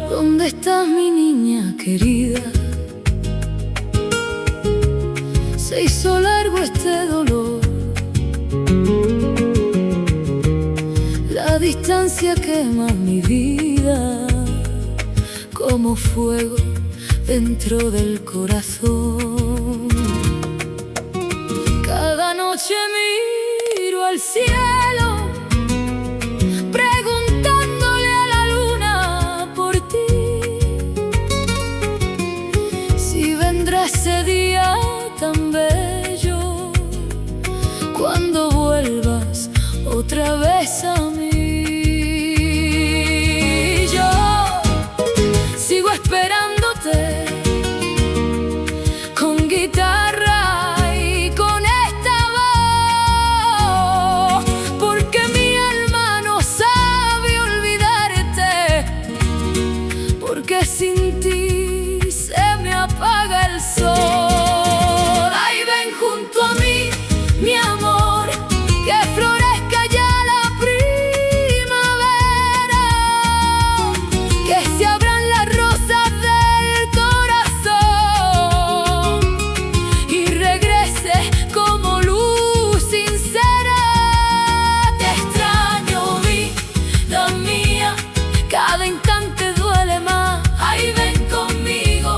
¿Dónde estás, mi niña querida? Se hizo largo este dolor. La distancia quema mi vida como fuego dentro del corazón. Cada noche miro al cielo preguntándole a la luna por ti, si vendrá ese día tan bello cuando vuelvas otra vez a mí. Yo sigo esperándote con guitarra y con esta voz, porque mi alma no sabe olvidarte, porque sin ti se me apaga el sol. Ay, ven junto a mí, mi amor, que florezca ya la primavera, que se abran las rosas del corazón y regrese como luz sincera. Te extraño, vida mía, cada instante duele más. Ay, ven conmigo,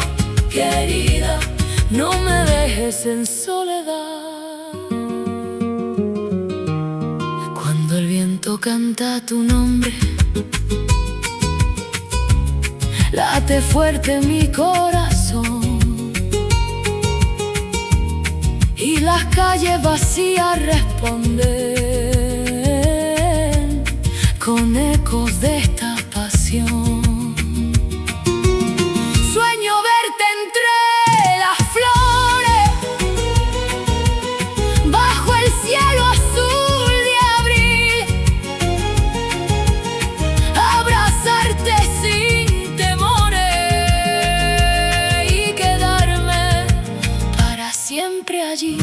querida, no me dejes en soledad. Cuando el viento canta tu nombre, late fuerte mi corazón, y las calles vacías responden con ecos de esta pasión. Sueño verte entre las flores, bajo el cielo azul de abril, abrazarte sin temores y quedarme para siempre allí.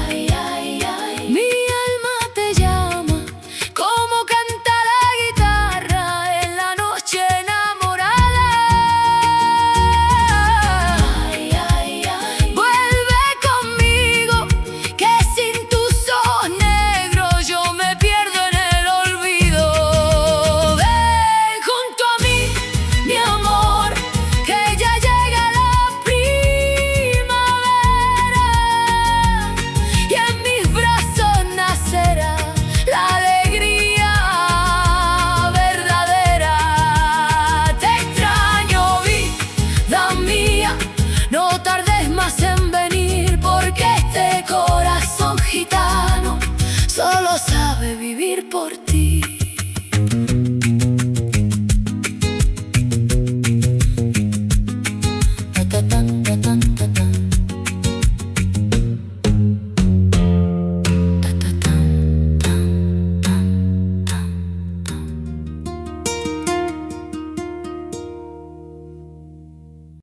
Ay, ay, ay, mi alma te llama como canta la guitarra en la noche enamorada. Ay, ay, ay, vuelve conmigo, que sin tus ojos negros yo me pierdo en el olvido. Ven junto a mí, mi amor, que ya llega la primavera y en mis brazos nacerá la alegría verdadera. Te extraño, vida mía, no tardes más en venir, porque este corazón gitano solo sabe vivir por ti. Ta, ta, ta.